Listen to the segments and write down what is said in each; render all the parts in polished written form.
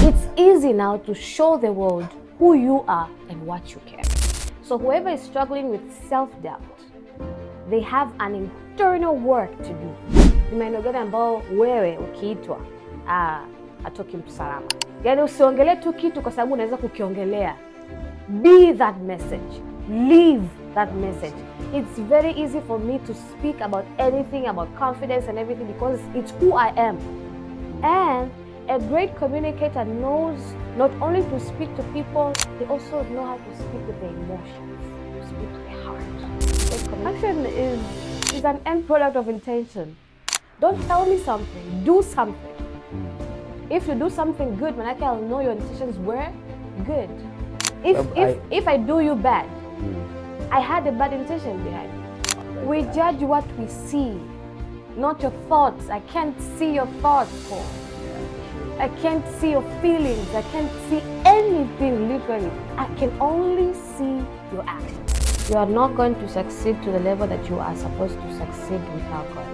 It's easy now to show the world who you are and what you carry. So whoever is struggling with self-doubt, they have an internal work to do. Ni maeneo gani ambao wewe ukiitwa atoki mtu salama. Yaani usiongelee tu kitu kwa sababu unaweza kukiongelea. Be that message. Live that message. It's very easy for me to speak about anything, about confidence and everything, because it's who I am. And a great communicator knows not only to speak to people, they also know how to speak with their emotions, to speak to their heart. Action is an end product of intention. Don't tell me something, do something. If you do something good, manake I'll know your intentions were good. If I do you bad, I had a bad intention behind it. We judge what we see, not your thoughts. I can't see your thoughts, Paul. I can't see your feelings. I can't see anything literally. I can only see your actions. You are not going to succeed to the level that you are supposed to succeed without God.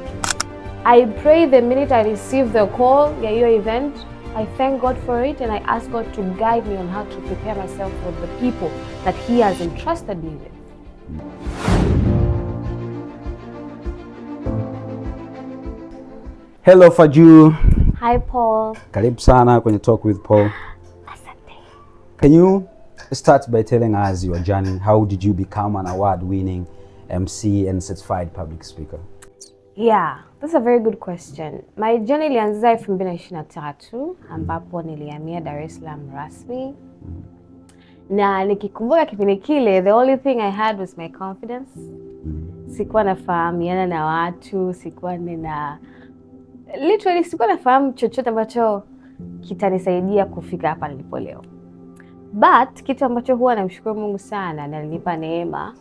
I pray the minute I receive the call, your event, I thank God for it and I ask God to guide me on how to prepare myself for the people that He has entrusted me with. Hello Faju. Hi Paul. Karibu sana kwenye Talk with Paul. Asante. Can you start by telling us your journey? How did you become an award-winning MC and certified public speaker? Yeah, that's a very good question. My journey ilianza 2023 ambapo nilihamia Dar es Salaam rasmi. Na nikikumbuka kipindi kile, the only thing I had was my confidence. Sikuwa nafahamiana na watu, sikuwa nafahamu chochote ambacho kitanisaidia kufika hapa nilipo leo. But kitu ambacho huwa namshukuru Mungu sana, na alinipa neema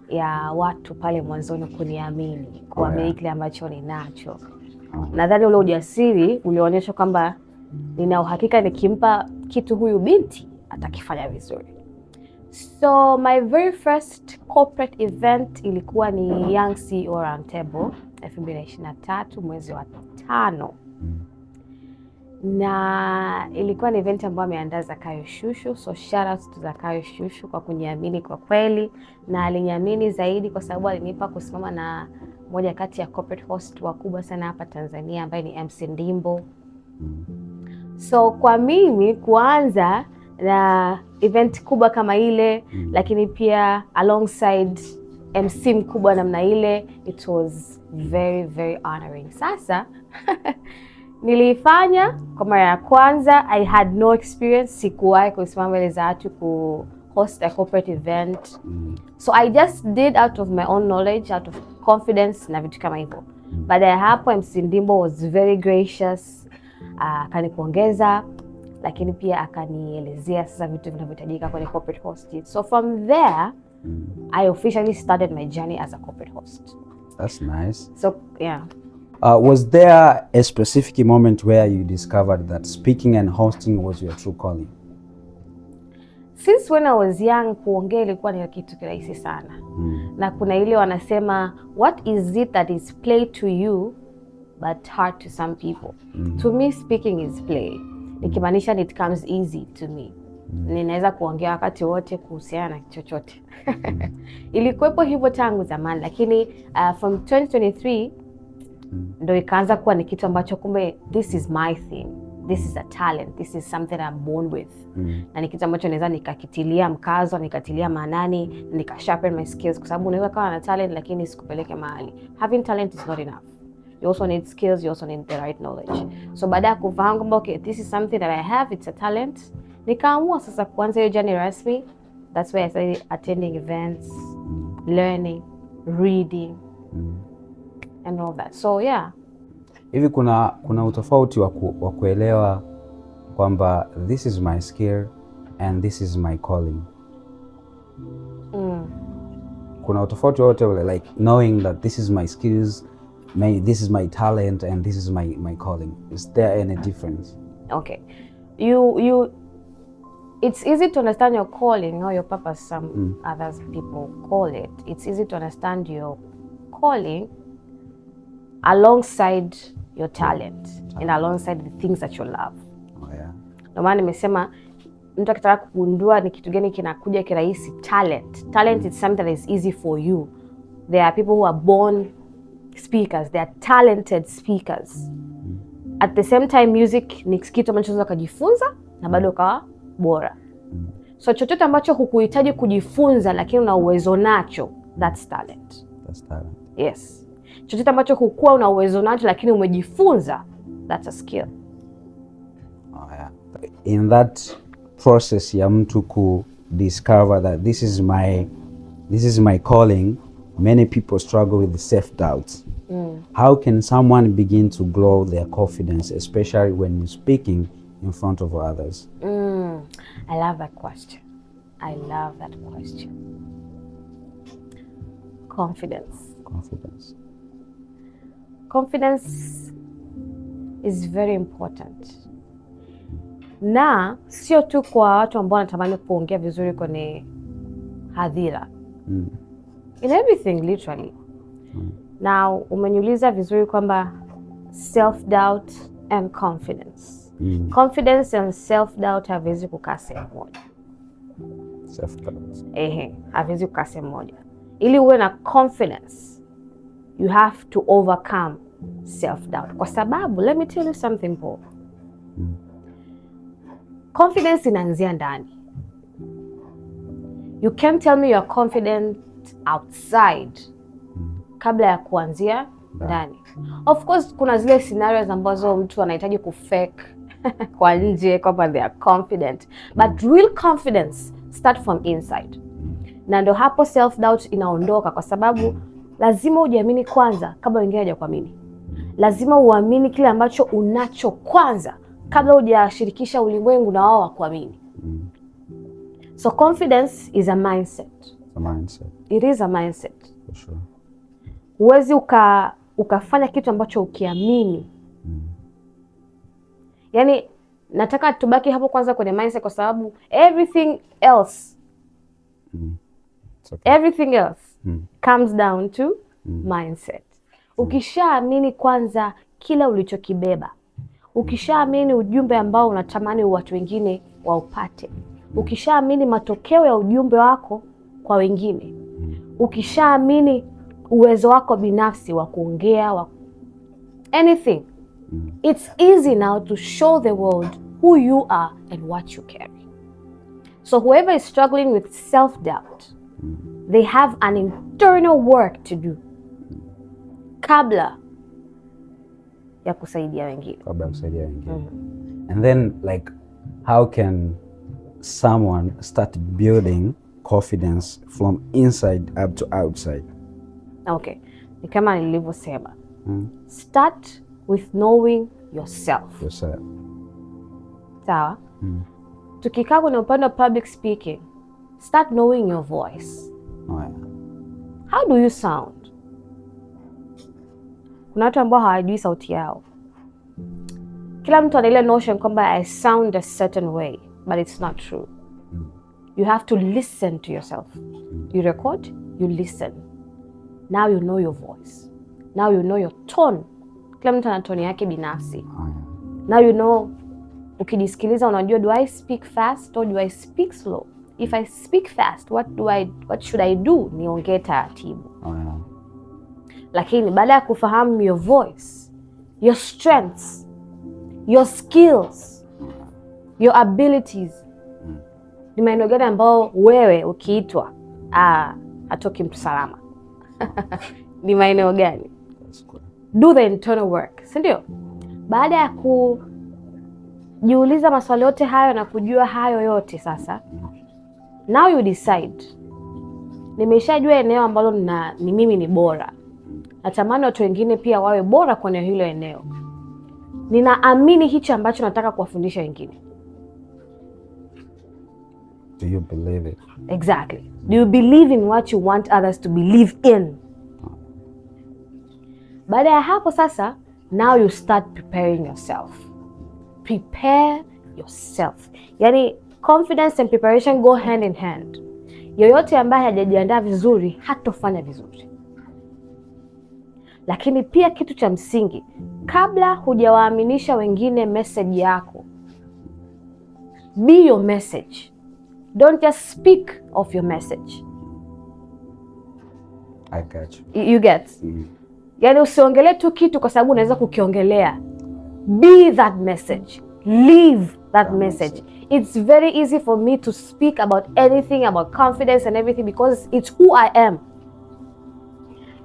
ya watu pale mwanzoni kuniamini, kuamini kile ambacho ninacho. Nadhani ule ujasiri ulionyesha kwamba nina uhakika nikimpa kitu huyu binti atakifanya vizuri. So my very first corporate event ilikuwa ni Young CEO Roundtable 2023 mwezi wa 5. Na ilikuwa ni event ambayo ameandaa Zakayo Shushu, so shout out to Zakayo Shushu kwa kuniamini kwa kweli, na aliniamini zaidi kwa sababu alinipa kusimama na moja kati ya corporate host wakubwa sana hapa Tanzania ambaye ni MC Ndimbo. So kwa mimi kuanza na event kubwa kama ile, lakini pia alongside MC mkubwa namna ile, it was very very honoring. Sasa nilifanya kwa mara ya kwanza. I had no experience, sikuwahi kusimama mbele za watu ku host a corporate event. So I just did out of my own knowledge, out of confidence na vitu kama hivyo. Baada ya hapo MC Ndimbo was very gracious, akanipongeza, lakini pia akanielezea sasa vitu vinavyohitajika kwenye corporate hosting. So from there, I officially started my journey as a corporate host. That's nice. So yeah. Was there a specific moment where you discovered that speaking and hosting was your true calling? Since when I was young, kuongea ilikuwa ni kitu kirahisi sana. Na kuna ile wanasema, what is it that is play to you but hard to some people? To me, speaking is play. Nikimaanisha it comes easy to me. Ninaweza kuongea wakati wote kuhusiana na chochote. Ilikuwepo hivyo tangu zamani, lakini from 2023 ndo ikaanza kuwa ni kitu ambacho kumbe this is my thing, this is a talent, this is something I'm born with. Na ni kitu ambacho naweza nikakitilia mkazo, nikatilia maanani, nikasharpen my skills, kwa sababu unaweza kuwa na talent lakini sikupeleke mahali. Having talent is not enough. You also need skills, you also need the right knowledge. So baada ya kufahamu kwamba okay, this is something that I have, it's a talent, nikaamua sasa kuanza hiyo journey rasmi. That's why I started attending events, learning, reading, and all that. So yeah. Hivi kuna utofauti wa kuelewa kwamba this is my skill and this is my calling? Kuna utofauti wote ule, like knowing that this is my skills, this is my talent and this is my calling? Is there any difference? Okay. It's easy to understand your calling or your purpose, some other people call it. It's easy to understand your calling alongside your talent and alongside the things that you love. Oh, yeah. Ndio maana nimesema mtu akitaka kugundua ni kitu gani kinakuja kirahisi, talent is something that is easy for you. There are people who are born speakers, they are talented speakers. At the same time music ni kitu ambacho unaweza kujifunza na bado ukawa bora. So chochote ambacho hukuhitaji kujifunza lakini una uwezo nacho, that's talent. Yes. Chochote ambacho hukuwa una uwezo nacho lakini umejifunza, that's a skill. Oh, yeah. In that process ya mtu ku discover that this is my calling, many people struggle with self-doubt. How can someone begin to grow their confidence, especially when you're speaking in front of others? I love that question. Confidence is very important. Na sio tu kwa watu ambao wanatamani kuongea vizuri kwenye hadhira. In everything literally. Now umeniuliza vizuri kwamba self-doubt and confidence. Confidence and self-doubt haviwezi kukaa sehemu moja. Haviwezi kukaa sehemu moja. Ili uwe na confidence, you have to overcome self-doubt. Kwa sababu, let me tell you something, Paul. Confidence inaanzia ndani. You can't tell me you're confident outside kabla ya kuanzia ndani. Of course kuna zile scenarios ambazo mtu anahitaji kufake kwa nje kwamba they are confident, but real confidence start from inside. Na ndo hapo self doubt inaondoka, kwa sababu lazima ujiamini kwanza kabla wengine hawajakuamini. Lazima uamini kile ambacho unacho kwanza kabla hujashirikisha ulimwengu na wao wakuamini. So confidence is a mindset. It is a mindset. For sure. Huwezi ukafanya kitu ambacho ukiamini. Yaani nataka tubaki hapo kwanza kwenye mindset, kwa sababu everything else comes down to mindset. Ukishaamini kwanza kila ulichokibeba, ukishaamini ujumbe ambao unatamani watu wengine waupate, ukishaamini matokeo ya ujumbe wako kwa wengine, ukishaamini uwezo wako binafsi wa kuongea anything, it's easy now to show the world who you are and what you carry. So whoever is struggling with self-doubt, they have an internal work to do kabla ya kusaidia wengine. And then, like, how can someone start building confidence from inside up to outside? Okay, ni kama nilivyosema. Start with knowing yourself. Sawa? Tukikaa kwenye upande wa public speaking, start knowing your voice. How do you sound? Kuna watu ambao hawajui sauti yao. Kila mtu ana ile notion kwamba I sound a certain way, but it's not true. You have to listen to yourself. You record, you listen. Now you know your voice. Now you know your tone. Kila mtu ana tone yake binafsi. Now you know, ukijisikiliza unajua, do I speak fast or do I speak slow? If I speak fast, what should I do? Niongee taratibu. Lakini baada ya kufahamu your voice, your strengths, your skills, your abilities, ni maeneo gani ambao wewe ukiitwa hatoki mtu salama? Ni maeneo gani? Do the internal work, si ndio? Baada ya kujiuliza maswali yote hayo na kujua hayo yote, sasa now you decide, nimeshajua eneo ambalo ni mimi ni bora, natamani watu wengine pia wawe bora kwenye hilo eneo, ninaamini hicho ambacho nataka kuwafundisha wengine. Do you believe it? Exactly. Do you believe in what you want others to believe in? Baada ya hapo sasa, now you start preparing yourself. Prepare yourself. Yani confidence and preparation go hand in hand. Yoyote ambaye hajajiandaa vizuri hatofanya vizuri. Lakini pia kitu cha msingi, kabla hujawaaminisha wengine message yako, Be your message. Don't just speak of your message. I got you. You get? Yani usiongelee tu kitu kwa sababu unaweza kukiongelea. Be that message. Live that message. It's very easy for me to speak about anything, about confidence and everything, because it's who I am.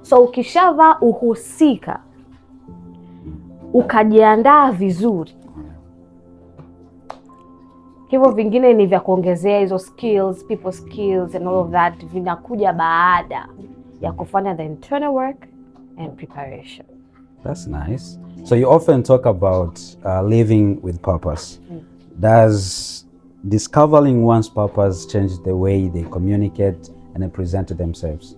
So ukishavaa uhusika, ukajiandaa vizuri, hivyo vingine ni vya kuongezea hizo skills, people skills and all of that, vinakuja baada ya kufanya the internal work and preparation. That's nice. So you often talk about living with purpose. Does discovering one's purpose change the way they communicate and they present themselves?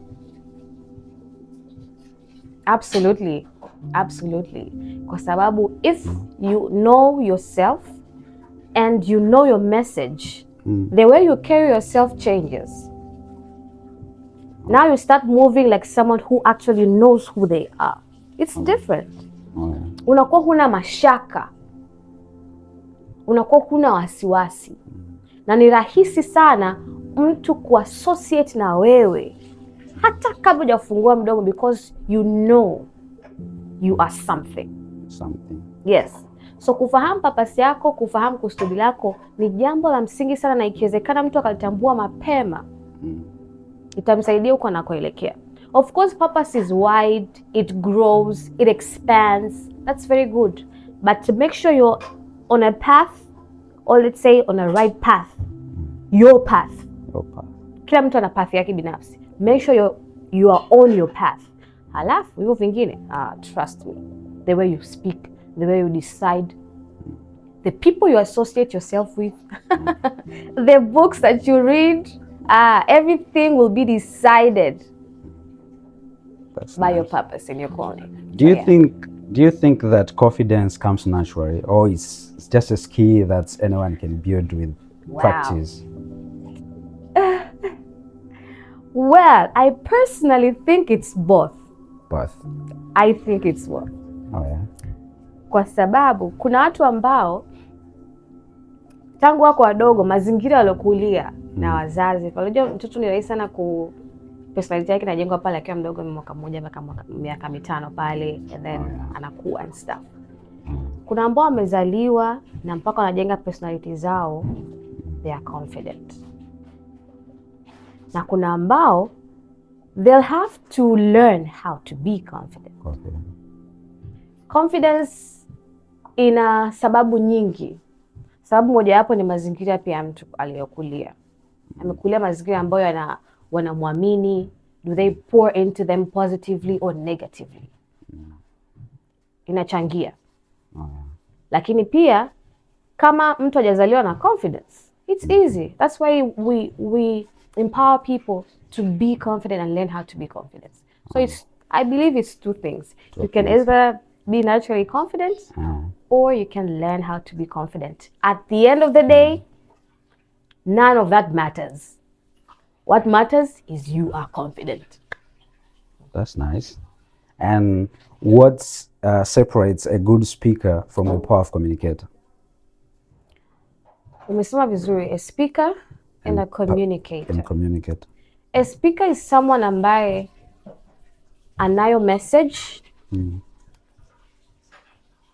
Absolutely. Absolutely. Kwa sababu if you know yourself and you know your message, the way you carry yourself changes. Now you start moving like someone who actually knows who they are. It's different. Unakuwa huna mashaka, unakuwa huna wasiwasi, na ni rahisi sana mtu kuassociate na wewe hata kabla hujafungua mdomo, because you know you are something. Yes. So kufahamu purpose yako, kufahamu kusudi lako ni jambo la msingi sana, na ikiwezekana mtu akalitambua mapema, itamsaidia huko anakoelekea. Of course, purpose is wide, it grows, it expands. That's very good. But to make sure you're on a path, or let's say on a right path, your path. Kila mtu ana path yake binafsi. Make sure you are on your path. Halafu hivyo vingine, trust me, the way you speak, the way you decide, the people you associate yourself with, the books that you read, everything will be decided by your purpose and your calling. Do you think that confidence comes naturally, or it's just a skill that anyone can build with practice? Well, I personally think it's both. I think it's both. Kwa sababu kuna watu ambao tangu wako wadogo, mazingira waliokulia na wazazi, unajua mtoto ni rahisi sana personality yake inajengwa pale akiwa mdogo, mwaka mmoja mpaka miaka 5 pale, and then anakuwa and stuff. Kuna ambao wamezaliwa na mpaka wanajenga personality zao, they are confident. Na kuna ambao they'll have to learn how to be confident. Confidence ina sababu nyingi. Sababu moja wapo ni mazingira pia mtu aliyokulia. Amekulia mazingira ambayo wanamwamini. Do they pour into them positively or negatively? Inachangia. Lakini pia kama mtu hajazaliwa na confidence, it's easy. That's why we empower people to be confident and learn how to be confident. So I believe it's two things. You can either be naturally confident, or you can learn how to be confident. At the end of the day, none of that matters. What matters is you are confident. That's nice. And what separates a good speaker from a powerful communicator? Umesema vizuri, a speaker and a communicator. A speaker is someone ambaye anayo message,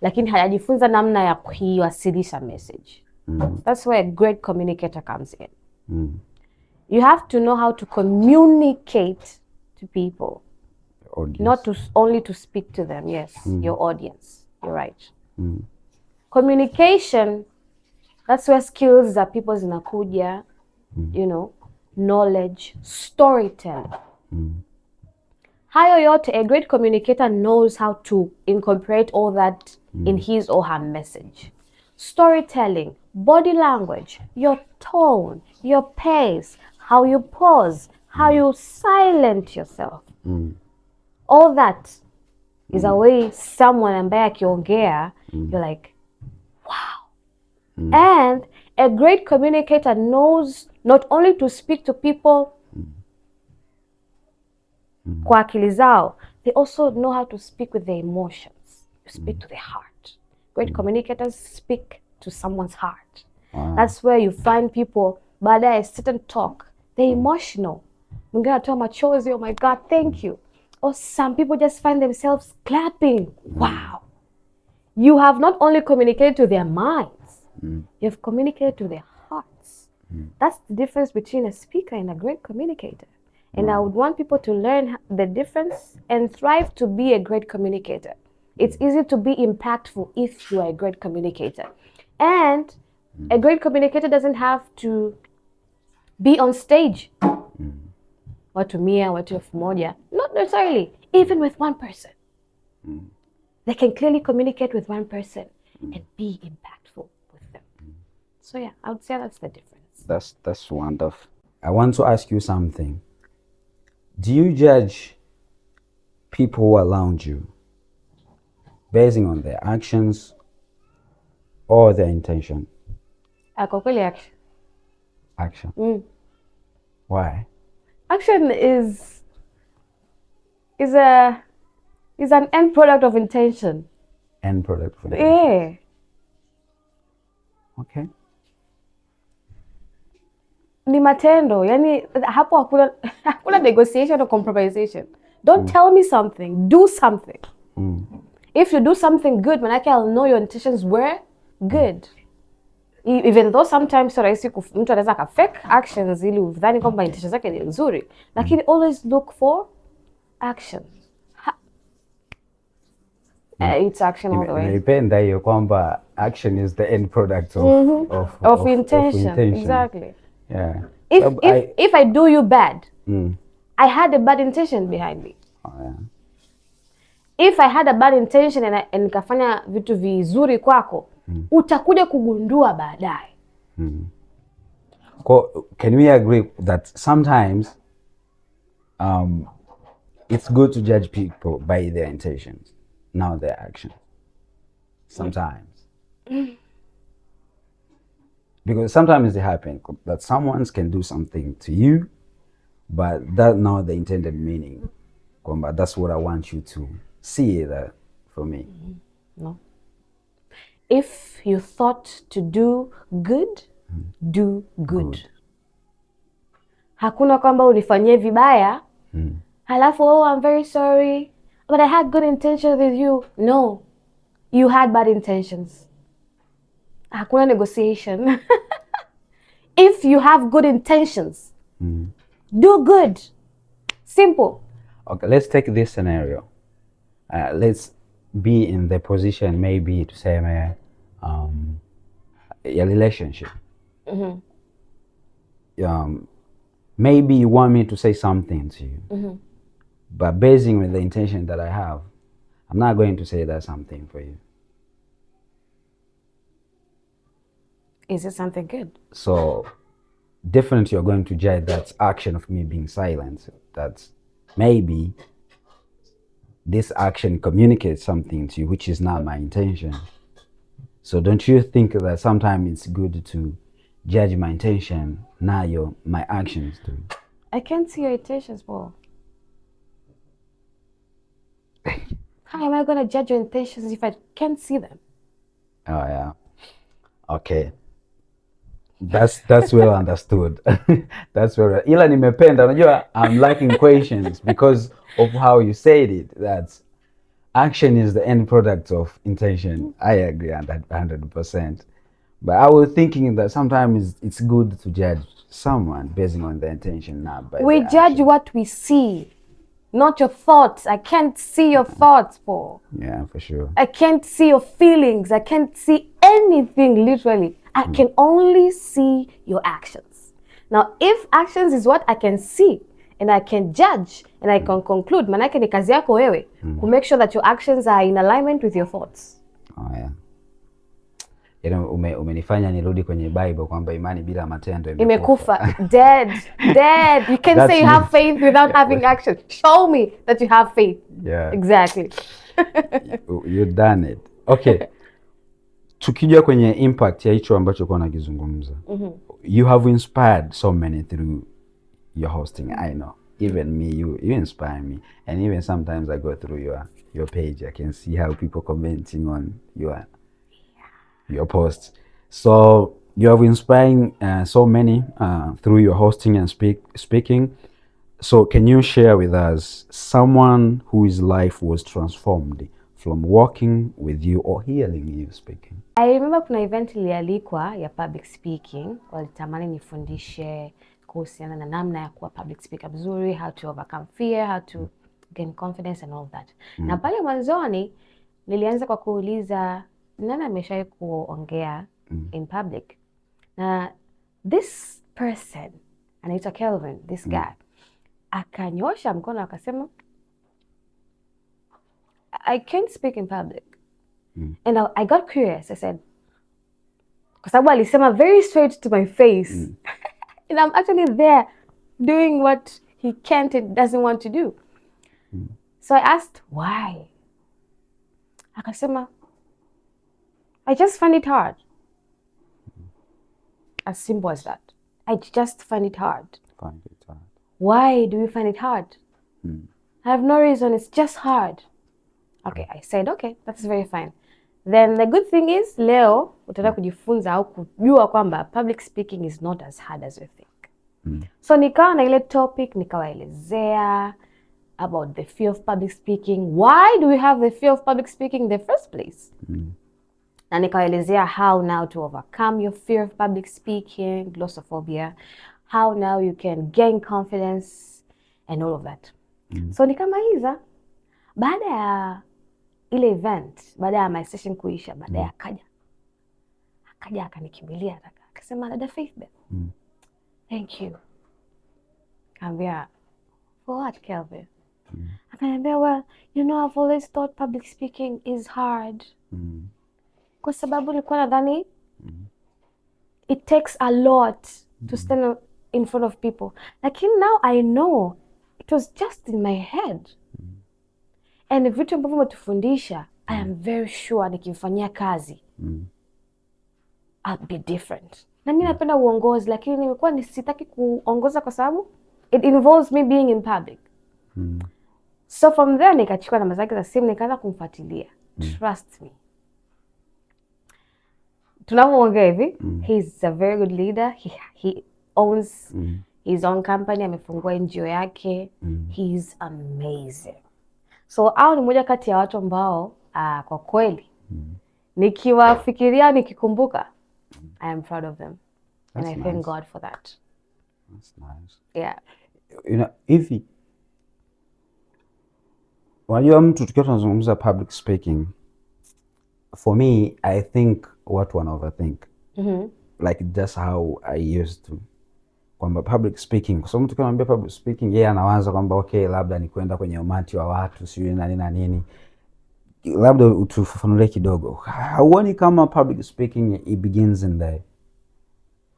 lakini hajajifunza namna ya kuiwasilisha message. That's where a great communicator comes in. You have to know how to communicate to people. Not only to speak to them. Yes, your audience. You're right. Communication, that's where skills za people zinakuja, knowledge, storytelling. Hayo yote, a great communicator knows how to incorporate all that in his or her message. Storytelling, body language, your tone, your pace, how you pause, how you silent yourself. All that is a way someone ambaye akiongea, you're like, wow. And a great communicator knows not only to speak to people kwa akili zao, they also know how to speak with their emotions. You speak to their heart. Great communicators speak to someone's heart. That's where you find people, baada ya certain talk, they're emotional. Mwingine anatoa machozi, oh my God, thank you. Or some people just find themselves clapping. Wow. You have not only communicated to their minds, you've communicated to their hearts. That's the difference between a speaker and a great communicator. And I would want people to learn the difference and strive to be a great communicator. It's easy to be impactful if you are a great communicator. And a great communicator doesn't have to be on stage. Watu 100, watu 1000. Not necessarily. Even with one person. They can clearly communicate with one person and be impactful with them. So yeah, I would say that's the difference. That's wonderful. I want to ask you something. Do you judge people who are around you basing on their actions or their intention? Kwa kweli action. Action. Why? Action is an end product of intention. End product of intention. Yeah. Okay. Ni matendo, yani hapo hakuna negotiation or compromisation. Don't tell me something, do something. If you do something good, manake I'll know your intentions were good. Even though sometimes so rahisi mtu anaweza ka fake actions ili udhani kwamba intentions zake ni nzuri, lakini always look for action. It's action all the way. Naipenda hiyo kwamba action is the end product of intention. Exactly. Yeah. If I do you bad, I had a bad intention behind me. Oh, yeah. If I had a bad intention and nikafanya vitu vizuri kwako, utakuja kugundua baadaye. Can we agree that sometimes it's good to judge people by their intentions, not their actions? Sometimes. Because sometimes it happens that someone can do something to you, but that's not the intended meaning. But that's what I want you to see that for me. No. If you thought to do good, do good. Hakuna kwamba unifanyie vibaya, halafu I'm very sorry, but I had good intentions with you. No, you had bad intentions. Hakuna negotiation. If you have good intentions, do good. Simple. Okay, let's take this scenario. Let's be in the position maybe to say a relationship. Maybe you want me to say something to you, but basing on the intention that I have, I'm not going to say that something for you. Is it something good? So definitely you're going to judge that action of me being silent, that maybe this action communicates something to you which is not my intention. So don't you think that sometimes it's good to judge my intention, not my actions too? I can't see your intentions, Paul. How am I going to judge your intentions if I can't see them? Oh yeah. Okay. That's well understood. That's well. Ila nimependa, unajua I'm liking questions because of how you said it. That action is the end product of intention. I agree on that 100%. But I was thinking that sometimes it's good to judge someone based on the intention, not by we the judge action. what we see, not your thoughts. I can't see your thoughts, Paul. Yeah, for sure. I can't see your feelings. I can't see anything literally. I can only see your actions. Now, if actions is what I can see and I can judge and I can conclude, manake ni kazi yako wewe to make sure that your actions are in alignment with your thoughts. Oh yeah. You know, umenifanya nirudi kwenye Bible kwamba imani bila matendo imekufa. Dead. You can say you have faith without having action. Show me that you have faith. Yeah. Exactly. You've done it. Okay. Tukija kwenye impact ya hicho ambacho kwa nakizungumza. You have inspired so many through your hosting. I know. Even me, you inspire me. And even sometimes I go through your page. I can see how people commenting on your posts. So You have inspiring so many through your hosting and speaking. So can you share with us someone whose life was transformed from working with you or hearing you speaking? I remember kuna event ilialikwa ya public speaking, walitamani nifundishe kuhusiana na namna ya kuwa public speaker mzuri, how to overcome fear, how to gain confidence and all that. Na pale mwanzoni nilianza kwa kuuliza nani ameshawahi kuongea in public. Na this person anaitwa Kelvin, this guy akanyosha mkono akasema I can't speak in public. And I got curious. I said, kwa sababu alisema very straight to my face. And I'm actually there doing what he can't and doesn't want to do. So I asked, why? Akasema, I just find it hard. As simple as that. I just find it hard. Find it hard. Why do you find it hard? I have no reason. It's just hard. Okay, I said, okay, that's very fine. Then the good thing is, leo utaenda kujifunza au kujua kwamba public speaking is not as hard as you think. So nikawa na ile topic, nikawaelezea about the fear of public speaking. Why do we have the fear of public speaking in the first place? Na nikawaelezea how now to overcome your fear of public speaking, glossophobia, how now you can gain confidence and all of that. So nikamaliza. Baada ya ile event, baada ya my session kuisha, baada ya akaja akanikimbilia akasema, dada Faithbeth, thank you. Kaambia, for what, Kelvin? Akaniambia, well, you know, I've always thought public speaking is hard. Kwa sababu nilikuwa nadhani it takes a lot to stand in front of people. Lakini now I know it was just in my head. And vitu ambavyo umetufundisha, I am very sure nikifanyia kazi, I'll be different. Na mimi napenda uongozi, lakini nimekuwa sitaki kuongoza kwa sababu it involves me being in public. So from there nikachukua namba zake za simu nikaanza kumfuatilia. Trust me. Tunapoongea hivi, he's a very good leader. He owns his own company, amefungua NGO yake. He's amazing. So au ni moja kati ya watu ambao kwa kweli nikiwafikiria, nikikumbuka, I am proud of them. And I thank God for that. That's nice. Yeah. You know, hivi unajua mtu tukiwa tunazungumza public speaking, for me I think watu wana overthink. Like just how I used to. Kwamba public speaking, kwa sababu mtu kanaambia public speaking, yeye anawaza kwamba okay, labda ni kwenda kwenye umati wa watu, sio nani na nini. Labda utufafanulie kidogo. Hauoni kama public speaking it begins in the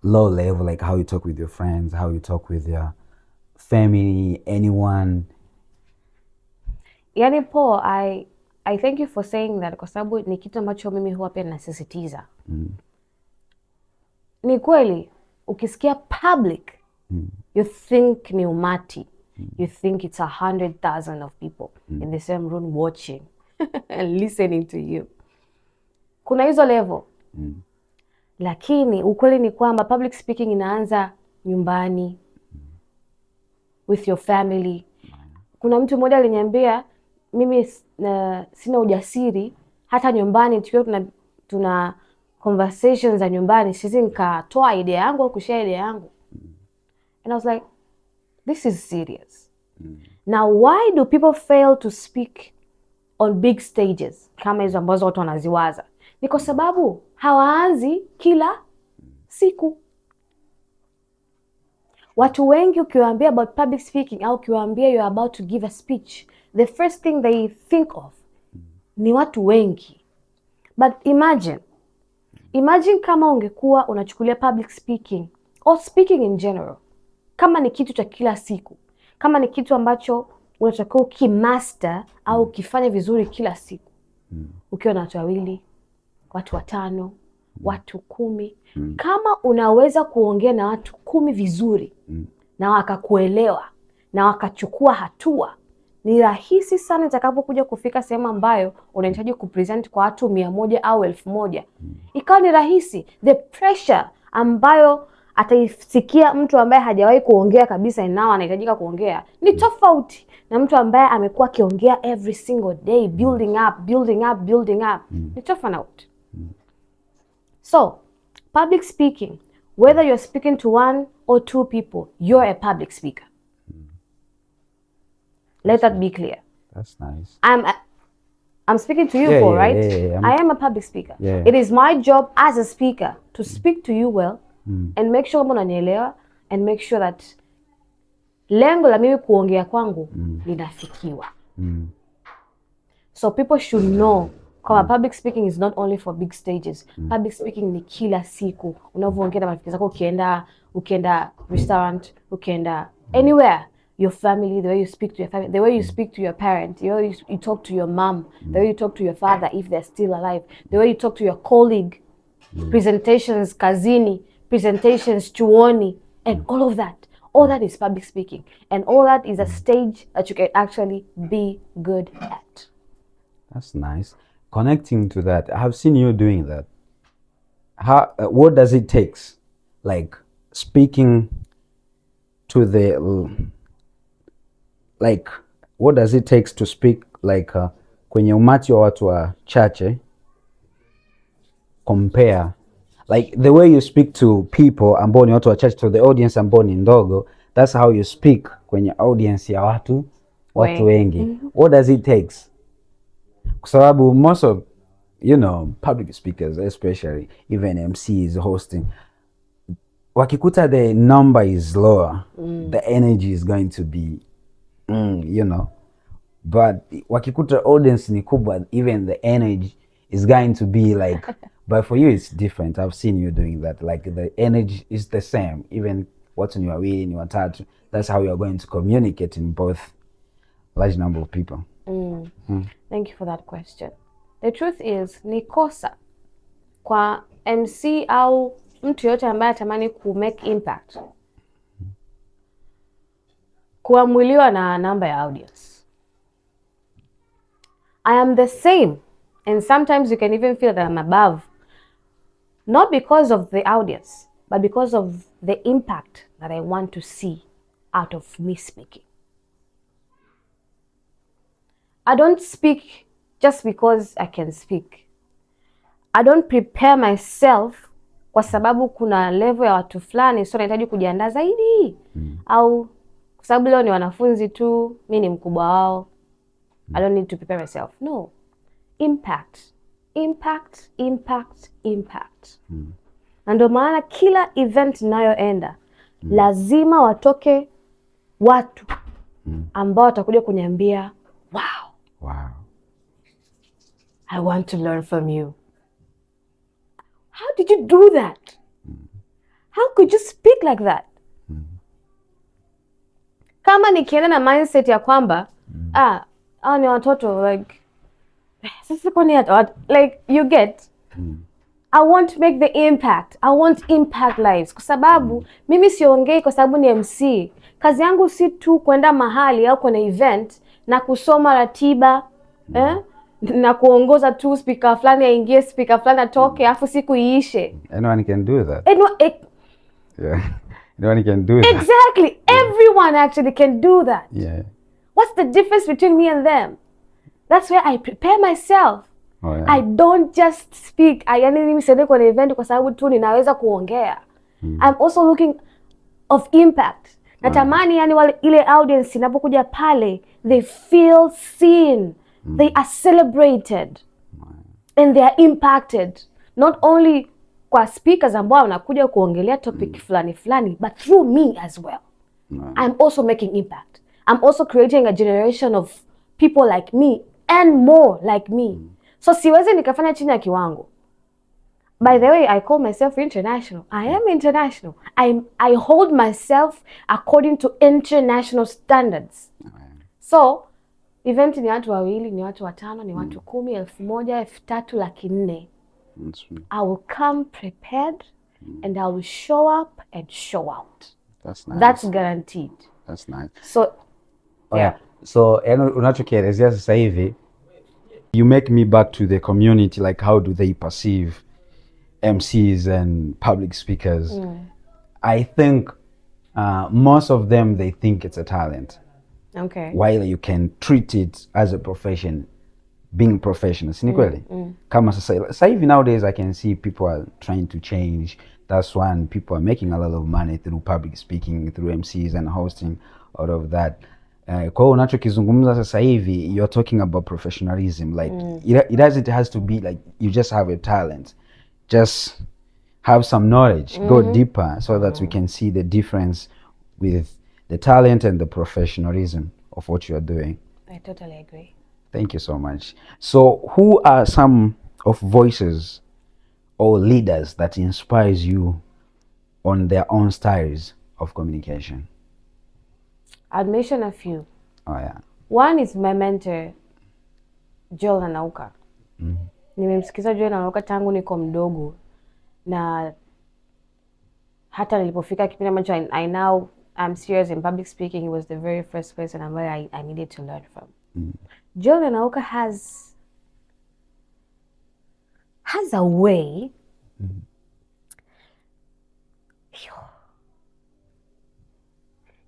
low level, like how you talk with your friends, how you talk with your family, anyone? Yani Paul, I thank you for saying that, kwa sababu ni kitu ambacho mimi huwa pia nasisitiza. Ni kweli, ukisikia public, you think ni umati. You think it's 100,000 of people in the same room watching and listening to you. Kuna hizo level. Lakini ukweli ni kwamba public speaking inaanza nyumbani, with your family. Kuna mtu mmoja aliniambia, mimi sina ujasiri hata nyumbani, tukiwa tuna conversations za nyumbani, sisi nikatoa idea yangu au kushare idea yangu. And I was like, this is serious. Now why do people fail to speak on big stages kama hizo ambazo watu wanaziwaza? Ni kwa sababu hawaanzi kila siku. Watu wengi ukiwaambia about public speaking au ukiwaambia you're about to give a speech, the first thing they think of ni watu wengi. But imagine kama ungekuwa unachukulia public speaking or speaking in general kama ni kitu cha kila siku, kama ni kitu ambacho unatakiwa ukimaster au ukifanya vizuri kila siku, ukiwa na watu wawili, watu 5, watu 10. Kama unaweza kuongea na watu 10 vizuri na wakakuelewa na wakachukua hatua, ni rahisi sana itakapokuja kufika sehemu ambayo unahitaji kupresent kwa watu 100 au 1000. Ikawa ni rahisi. The pressure ambayo ataisikia mtu ambaye hajawahi kuongea kabisa nao anahitajika kuongea ni tofauti na mtu ambaye amekuwa akiongea every single day, building up. Ni tofauti. So, public speaking, whether you're speaking to 1 or 2 people, you're a public speaker. Let that be clear. That's nice. I'm speaking to you, Paul, right? Yeah. I am a public speaker. Yeah. It is my job as a speaker to speak to you well and make sure unanielewa and make sure that lengo la mimi kuongea kwangu linafikiwa. So people should know public speaking is not only for big stages. Public speaking ni kila siku. Unavyoongea na marafiki zako, ukienda restaurant, ukienda anywhere. Your family, the way you speak to your family, the way you speak to your parent, the way you talk to your mom, the way you talk to your father if they're still alive, the way you talk to your colleague, presentations kazini, presentations chuoni, and all of that. All that is public speaking. And all that is a stage that you can actually be good at. That's nice. Connecting to that, I have seen you doing that. What does it take? Like speaking to the... Like, what does it take to speak like kwenye umati wa watu wachache compare like the way you speak to people ambao ni watu wachache to the audience ambao ni ndogo, that's how you speak kwenye audience ya watu wengi. What does it take? Kwa sababu most of public speakers, especially even MCs hosting, wakikuta the number is lower, the energy is going to be but wakikuta audience ni kubwa, even the energy is going to be like but for you it's different. I've seen you doing that, like the energy is the same even watu ni wawili ni watatu, that's how you're going to communicate in both large number of people. Thank you for that question. The truth is ni kosa kwa MC au mtu yote ambaye atamani ku make impact kuamuliwa na namba ya audience. I am the same, and sometimes you can even feel that I'm above, not because of the audience, but because of the impact that I want to see out of me speaking. I don't speak just because I can speak. I don't prepare myself kwa sababu kuna level ya watu fulani so nahitaji kujiandaa zaidi au kwa sababu leo ni wanafunzi tu, mimi ni mkubwa wao. I don't need to prepare myself. No. Impact. Na ndio maana kila event ninayoenda lazima watoke watu ambao watakuja kuniambia, wow. I want to learn from you. How did you do that? How could you speak like that? Kama nikienda na mindset ya kwamba ni watoto like sasa kwani like you get I want to make the impact. I want impact lives. Kwa sababu mimi siongei kwa sababu ni MC. Kazi yangu si tu kwenda mahali au kwenye event na kusoma ratiba na kuongoza tu speaker fulani aingie, speaker fulani atoke, afu siku iishe. Anyone can do that. Anyone can do that. Exactly. Everyone actually can do that. Yeah. What's the difference between me and them? That's where I prepare myself. I don't just speak. Mimi siende kwenye event kwa sababu tu ninaweza kuongea. I'm also looking of impact. Natamani ile audience inapokuja pale, they feel seen. They are celebrated. And they are impacted. Not only kwa speakers ambao wanakuja kuongelea topic fulani, but through me as well. I'm also making impact. I'm also creating a generation of people like me and more like me. So siwezi nikafanya chini ya kiwango. By the way, I call myself international. I am international. I hold myself according to international standards. So, event ni watu wawili, ni watu watano, ni watu 10,000, 1,000, 3,000, 400,000. I will come prepared and I will show up and show out. That's nice. That's guaranteed. That's nice. So, yeah. So, unachokielezea sasa hivi, you make me back to the community, like how do they perceive MCs and public speakers, I think most of them, they think it's a talent. Okay. While you can treat it as a profession, being professional. Si ni kweli? Kama sasa hivi nowadays I can see people are trying to change. That's when people are making a lot of money through public speaking, through MCs and hosting, all of that. Kwa hiyo unachokizungumza sasa hivi, you're talking about professionalism. Like it doesn't has to be like you just have a talent. Just have some knowledge, go deeper, so that we can see the difference with the talent and the professionalism of what you are doing. I totally agree. Thank you so much. So who are some of voices or leaders that inspires you on their own styles of communication? I'll mention a few. Oh yeah. One is my mentor, Joel Nanauka. Nimemsikiza Joel Nanauka tangu niko mdogo, na hata nilipofika kipindi ambacho I now I'm serious in public speaking, he was the very first person ambaye I needed to learn from. Joel Nanauka has a way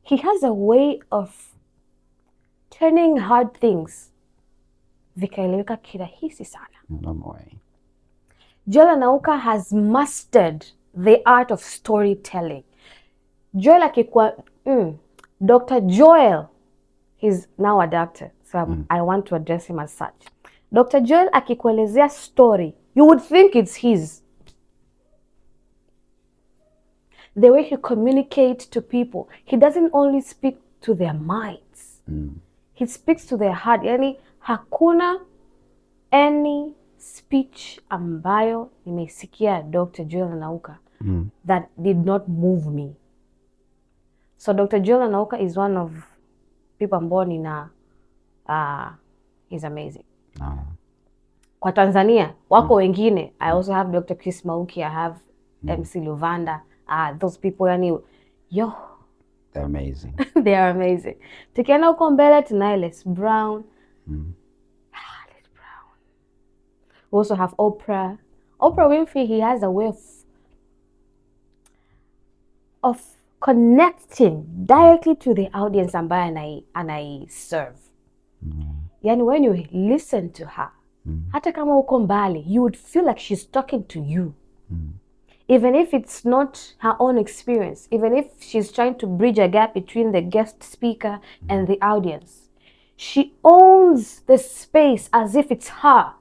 he has a way of turning hard things vikaeleweka kirahisi sana. No way. Joel Nanauka has mastered the art of storytelling. Joel akikuwa Dr. Joel, he's now a doctor, so I want to address him as such. Dr. Joel akikuelezea story, you would think it's his. The way he communicates to people, he doesn't only speak to their minds. He speaks to their heart. Yani hakuna any speech ambayo nimesikia Dr. Joel Nanauka that did not move me. So Dr. Joel Nanauka is one of people ambao nina he's amazing. Kwa Tanzania wako wengine. I also have Dr. Chris Mauki, I have MC Luvanda. Those people, yani they're amazing. They are amazing. Tukienda huko mbele tunaye Les Brown. Les Brown. We also have Oprah. Oprah Winfrey, he has a way of connecting directly to the audience ambaye anai serve. Yani when you listen to her, hata kama uko mbali, you would feel like she's talking to you. Even if it's not her own experience, even if she's trying to bridge a gap between the guest speaker and the audience, she owns the space as if it's her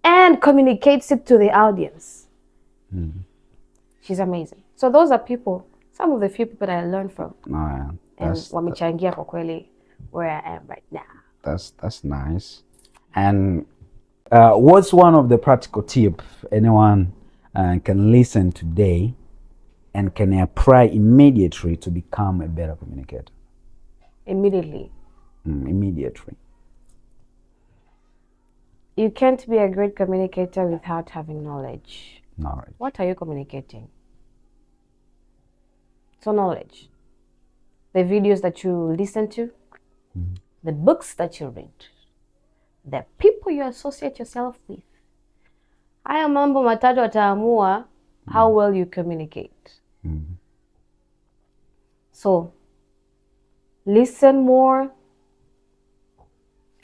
and communicates it to the audience. She's amazing. So those are people, some of the few people that I learned from. And wamechangia kwa kweli where I am right now. That's nice. And what's one of the practical tips anyone can listen today and can apply immediately to become a better communicator? Immediately. Immediately. You can't be a great communicator without having knowledge. Knowledge. What are you communicating? So knowledge. The videos that you listen to, the books that you read, the people you associate yourself with. Haya mambo matatu ataamua how well you communicate. So, listen more,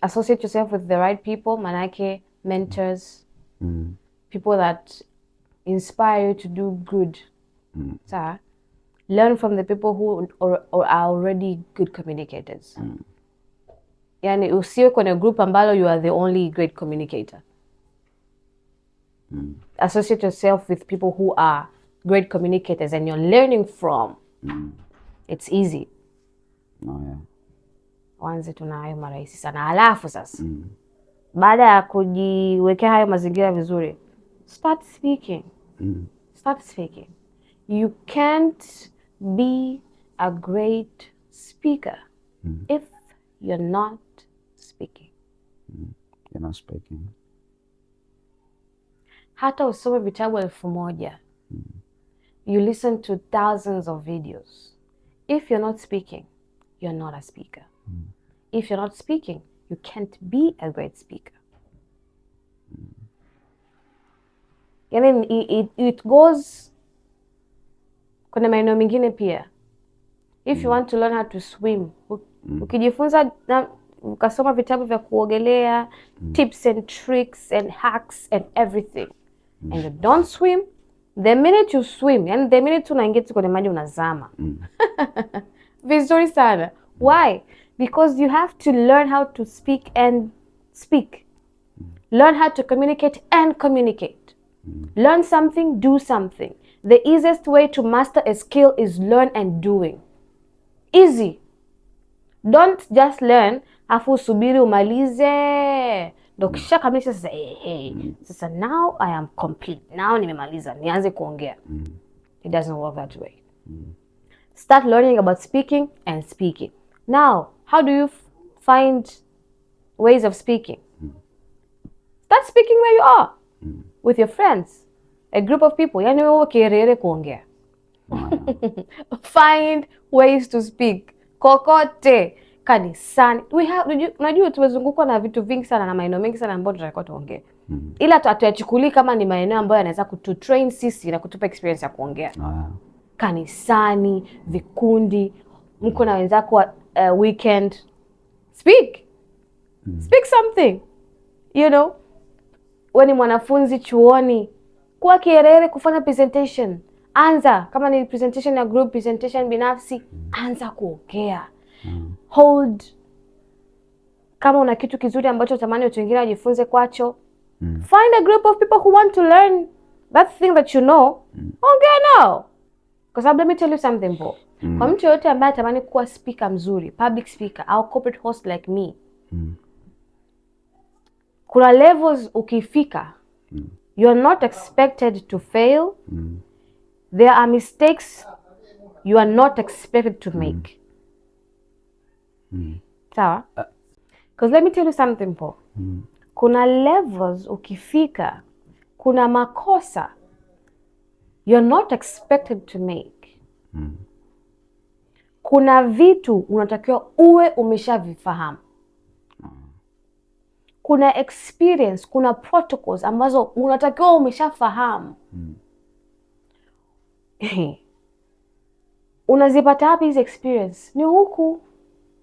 associate yourself with the right people, manake mentors, people that inspire you to do good. Learn from the people who are already good communicators. Yani usiwe kwenye group ambalo you are the only great communicator. Associate yourself with people who are great communicators and you're learning from. It's easy. Wanze tuna hayo marahisi sana. Halafu sasa, baada ya kujiwekea hayo mazingira vizuri, start speaking. Start speaking. You can't be a great speaker if you're not speaking. You're not speaking. Hata usome vitabu 1000. You listen to thousands of videos. If you're not speaking, you're not a speaker. If you're not speaking, you can't be a great speaker. Yani it goes kwenye maeneo mengine pia. If you want to learn how to swim, ukijifunza na ukasoma vitabu vya kuogelea, tips and tricks and hacks and everything, and you don't swim, the minute you swim, yani the minute unaingia tu kwenye maji unazama. Vizuri sana. Why? Because you have to learn how to speak and speak. Learn how to communicate and communicate. Learn something, do something. The easiest way to master a skill is learn and doing. Easy. Don't just learn afu subiri umalize. Ndo kisha kamilisha sasa sasa now I am complete. Now nimemaliza, nianze kuongea. It doesn't work that way. Start learning about speaking and speaking. Now, how do you find ways of speaking? Start speaking where you are. With your friends. A group of people. Yani wewe kielele kuongea. Find ways to speak. Kokote. Kanisani. Unajua tumezungukwa na vitu vingi sana na maeneo mengi sana ambayo tunatakiwa tuongee. Ila hatuyachukulii kama ni maeneo ambayo yanaweza kututrain sisi na kutupa experience ya kuongea. Kanisani, vikundi, mko na wenzako weekend. Speak. Speak something. You know, wewe ni mwanafunzi chuoni, kuwa kielele kufanya presentation. Anza, kama ni presentation ya group, presentation binafsi, anza kuongea. Hold. Kama una kitu kizuri ambacho utamani watu wengine wajifunze kwacho, find a group of people who want to learn that thing that you know. Ongea nao. Kwa sababu let me tell you something, Paul. Kwa mtu yote ambaye atamani kuwa speaker mzuri, public speaker au corporate host like me, kuna levels ukifika, you are not expected to fail. There are mistakes you are not expected to make. Sawa? Because let me tell you something, Paul. Kuna levels ukifika, kuna makosa you're not expected to make. Kuna vitu unatakiwa uwe umeshavifahamu. Kuna experience, kuna protocols ambazo unatakiwa umeshafahamu. Unazipata wapi hizi experience? Ni huku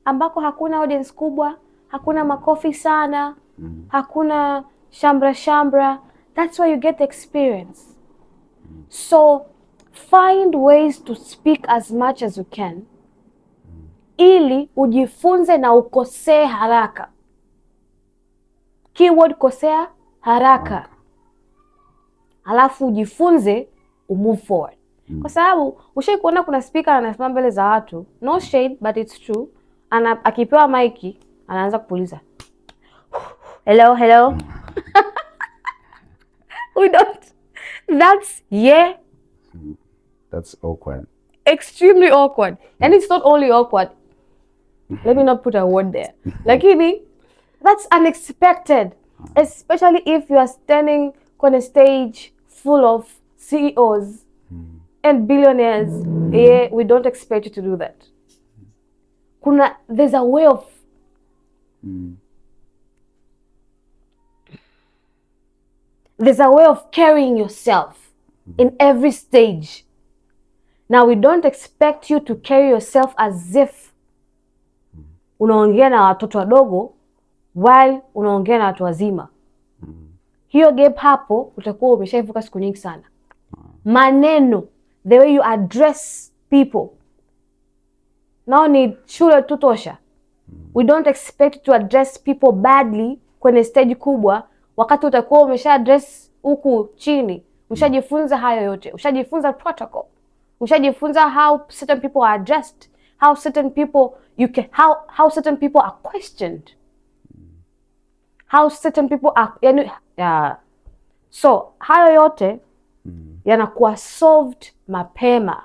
ambako hakuna audience kubwa, hakuna makofi sana, hakuna shambra. That's why you get the experience. So find ways to speak as much as you can, ili ujifunze na ukosee haraka. Keyword kosea haraka. Alafu ujifunze move forward. Kwa sababu ushai kuona kuna speaker anasimama mbele za watu, no shade but it's true, akipewa maiki anaanza kupuliza. Hello. We don't. That's awkward. Extremely awkward. And it's not only awkward. Let me not put a word there. Lakini, that's unexpected. Especially if you are standing on a stage full of CEOs and billionaires. Yeah, we don't expect you to do that. There's a way of there's a way of carrying yourself in every stage. Now, we don't expect you to carry yourself as if unaongea na watoto wadogo while unaongea na watu wazima. Hiyo gap hapo utakuwa umeshaivuka siku nyingi sana. Maneno, the way you address people. Nao ni shule tutosha. We don't expect to address people badly kwenye stage kubwa, wakati utakuwa umesha address huku chini. Ushajifunza hayo yote. Ushajifunza protocol. Ushajifunza how certain people are addressed, how certain people how certain people are questioned, how certain people are so hayo yote yanakuwa solved mapema.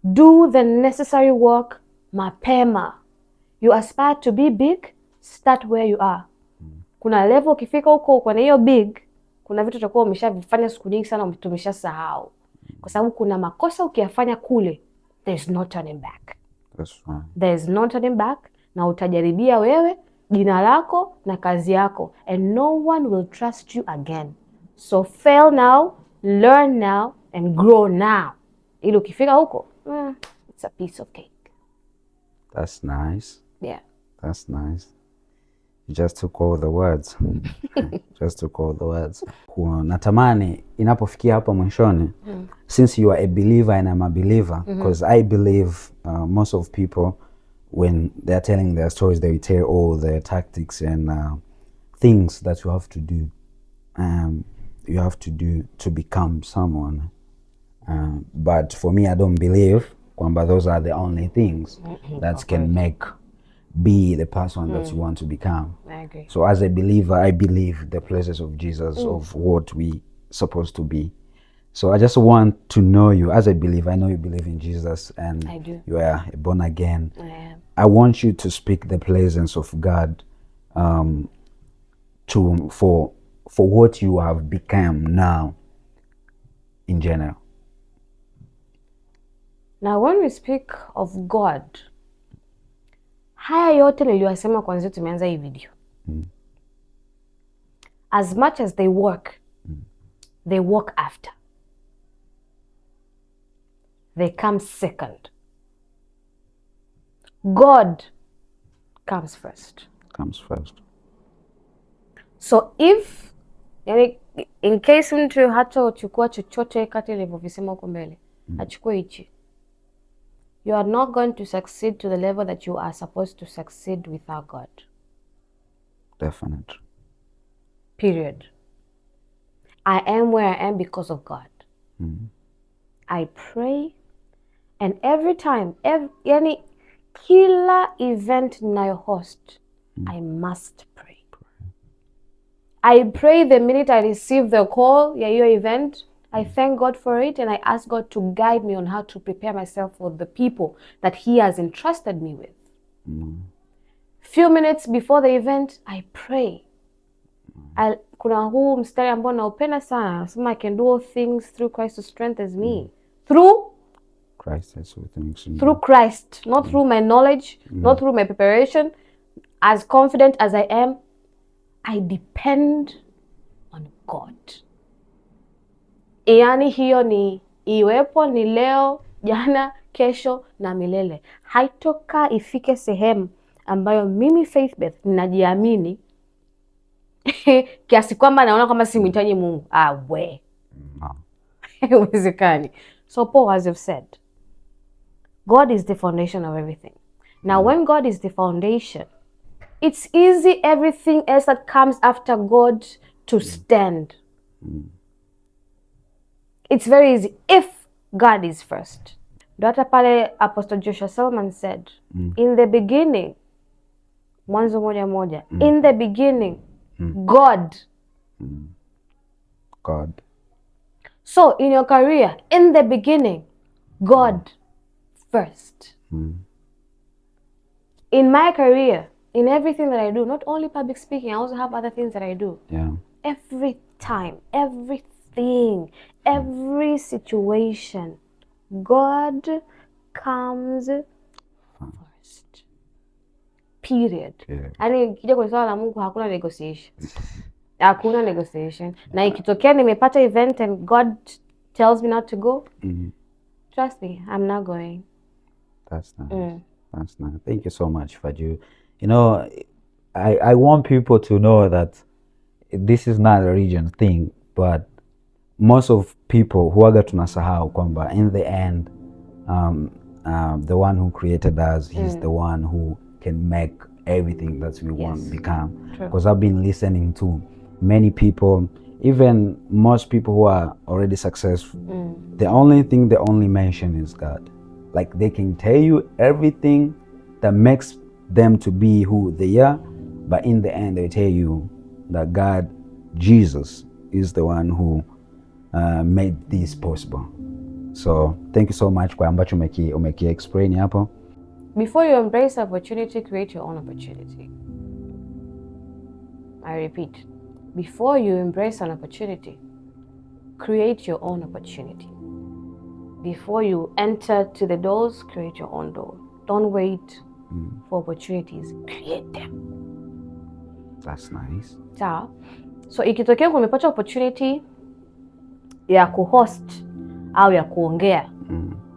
Do the necessary work mapema. You aspire to be big, start where you are. Kuna level ukifika huko kwa hiyo big, kuna vitu utakuwa umeshavifanya siku nyingi sana umeshasahau. Kwa sababu kuna makosa ukiyafanya kule, there's no turning back. That's right. There's no turning back, na utajaribia wewe, jina lako na kazi yako, and no one will trust you again. So fail now, learn now, and grow now. Ili ukifika huko, it's a piece of cake. That's nice. Yeah. That's nice. You just took all the words. Just took all the words. Natamani inapofikia hapa mwishoni, since you are a believer and I'm a believer, because I believe most of people, when they're telling their stories, they will tell all the tactics and things that you have to do. You have to do to become someone. But for me, I don't believe kwamba those are the only things that can be the person that you want to become. I agree. So as a believer, I believe the presence of Jesus of what we supposed to be. So I just want to know you as a believer. I know you believe in Jesus and I do. You are born again. I am. I want you to speak the presence of God for what you have become now in general. Now when we speak of God, haya yote niliyosema kwanza tumeanza hii video. As much as they work after. They come second. God comes first. So if, in case mtu hata uchukua chochote kati nilivyovisema huko mbele, achukue hichi, you are not going to succeed to the level that you are supposed to succeed without God. Definitely. Period. I am where I am because of God. I pray, and every time, any killer event ninayo host, I must pray. I pray the minute I receive the call, your event, I thank God for it, and I ask God to guide me on how to prepare myself for the people that He has entrusted me with. Few minutes before the event, I pray. Kuna huu mstari ambao naupenda sana, nasema I can do all things through Christ who strengthens me. Through Christ, not through my knowledge, not through my preparation. As confident as I am, I depend on God. Yaani hiyo ni iwepo ni leo, jana, kesho na milele. Haitoka ifike sehemu ambayo mimi Faithbeth ninajiamini kiasi kwamba naona kama simhitaji Mungu. Uwezekani. So Paul, as you've said, God is the foundation of everything. Now, when God is the foundation, it's easy everything else that comes after God to stand. It's very easy if God is first. Ndo hata pale Apostle Joshua Selman said, in the beginning, Mwanzo 1:1, in the beginning, God. So in your career, in the beginning, God first. In my career, in everything that I do, not only public speaking, I also have other things that I do. Yeah. Every time, everything, every situation, God comes first. Period. Yaani kija kwenye swala la Mungu hakuna negotiation. Hakuna negotiation. Na ikitokea nimepata event and God tells me not to go, trust me, I'm not going. That's nice. That's nice. Thank you so much, Faju. You know, I want people to know that this is not a religion thing, but most of people huaga tunasahau kwamba in the end, the one who created us, he's the one who can make everything that we want become. Because I've been listening to many people, even most people who are already successful, the only thing they only mention is God. Like they can tell you everything that makes them to be who they are, but in the end they tell you that God, Jesus, is the one who made this possible. So thank you so much kwa ambacho umeki explain hapo. Before you embrace opportunity, create your own opportunity. I repeat, before you embrace an opportunity, create your own opportunity. Before you enter to the doors, create your own door. Don't wait for opportunities, create them. That's nice. So, So ikitokea umepata opportunity ya kuhost au ya kuongea,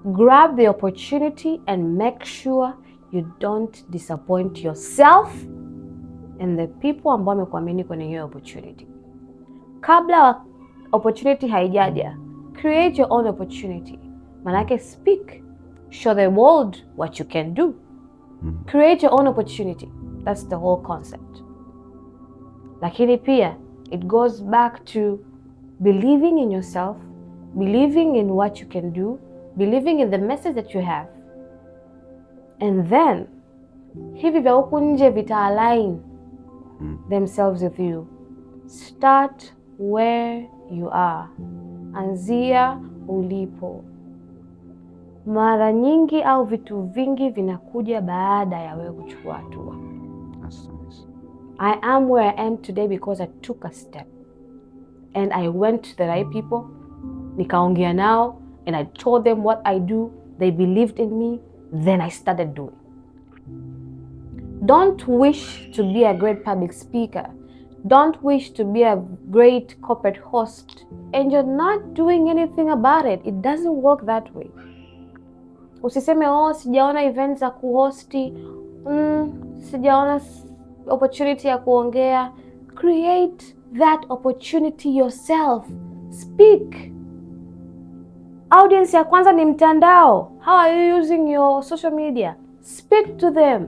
grab the opportunity and make sure you don't disappoint yourself and the people ambao wamekuamini kwenye hiyo opportunity. Kabla opportunity haijaja, create your own opportunity. Manake speak, show the world what you can do. Create your own opportunity. That's the whole concept. Lakini pia it goes back to believing in yourself, believing in what you can do, believing in the message that you have. And then hivi vya huku nje vita align themselves with you. Start where you are. Anzia ulipo. Mara nyingi au vitu vingi vinakuja baada ya wewe kuchukua hatua. I am where I am today because I took a step and I went to the right people, nikaongea nao and I told them what I do. They believed in me, then I started doing. Don't wish to be a great public speaker. Don't wish to be a great corporate host and you're not doing anything about it. It doesn't work that way. Usiseme sijaona events za kuhosti, sijaona opportunity ya kuongea. Create that opportunity yourself. Speak. Audience ya kwanza ni mtandao. How are you using your social media? Speak to them.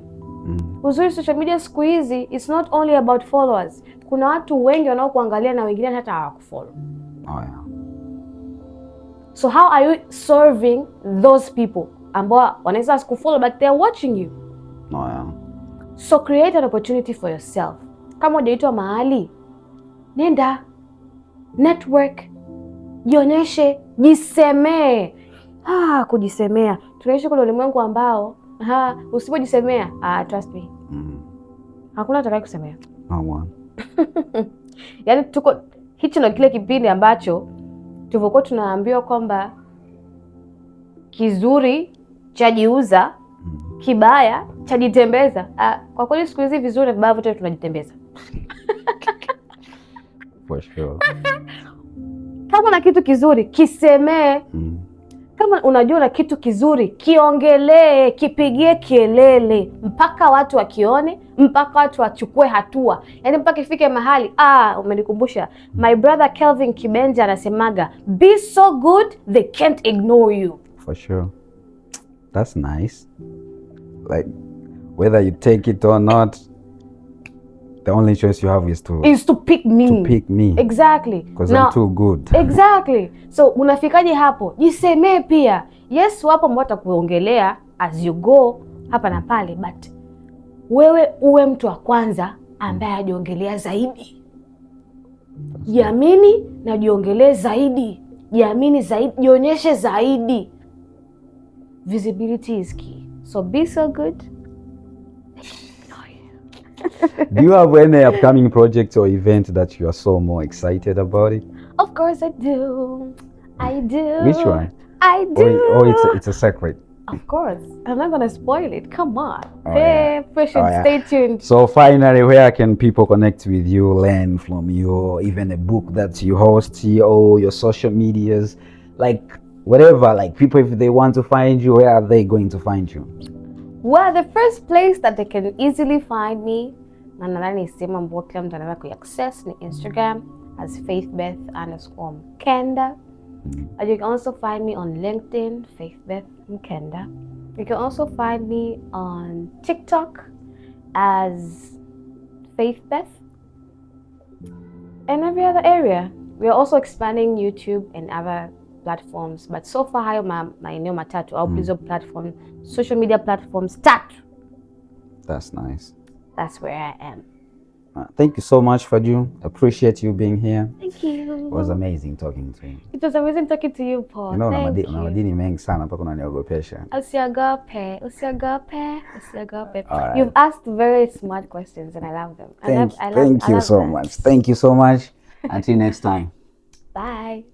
Uzuri social media siku hizi, it's not only about followers. Kuna watu wengi wanaokuangalia na wengine hata hawakufollow. So how are you serving those people ambao wanaweza kufollow but they're watching you? So create an opportunity for yourself. Kama hujaitwa mahali, nenda, network, jionyeshe, jisemee. Kujisemea. Tunaishi kwa ulimwengu ambao usipojisemea, trust me. Hakuna atakaye kusemea. Yaani hichi ndio kile kipindi ambacho tulivyokuwa tunaambiwa kwamba kizuri chajiuza, kibaya chajitembeza. Kwa kweli siku hizi vizuri na vibaya vyote tunajitembeza. For sure. Kama na kitu kizuri kisemee. Kama unajua na kitu kizuri kiongelee, kipigie kelele mpaka watu wakione, mpaka watu wachukue hatua. Yaani mpaka ifike mahali, umenikumbusha. My brother Kelvin Kibenja anasemaga, be so good they can't ignore you. For sure. That's nice. Like whether you take it or not, the only choice you have is to pick me. To pick me. Exactly. Because I'm too good. Exactly. So unafikaje hapo? Jisemee pia. Yes, wapo ambao watakuongelea as you go hapa na pale, but wewe uwe mtu wa kwanza ambaye ajiongelea zaidi. Jiamini na jiongelee zaidi. Jiamini zaidi, jionyeshe zaidi. Visibility is key. So be so good. Do you have any upcoming projects or event that you are so more excited about it? Of course I do. I do. Which one? I do. Or it's a secret? Of course. I'm not going to spoil it. Come on. Stay tuned. So finally, where can people connect with you, learn from you, or even a book that you host, or your social medias, like whatever, like people, if they want to find you, where are they going to find you? Well, the first place that they can easily find me, na nadhani sema ambao kila mtu anaweza kuaccess, ni Instagram as Faithbeth_Mkenda. You can also find me on LinkedIn, Faithbeth Mkenda. You can also find me on TikTok as Faithbeth, and every other area. We are also expanding YouTube and other platforms, but so far hayo maeneo matatu au hizo platform, social media platforms tatu. That's nice. That's where I am. Thank you so much, Faju. Appreciate you being here. Thank you. It was amazing talking to you. It was amazing talking to you, Paul. You know, Thank you. na madini mengi sana mpaka unaniogopesha. Usiogope. You've asked very smart questions and I love them. Thank you so much. Thank you so much. Until next time. Bye.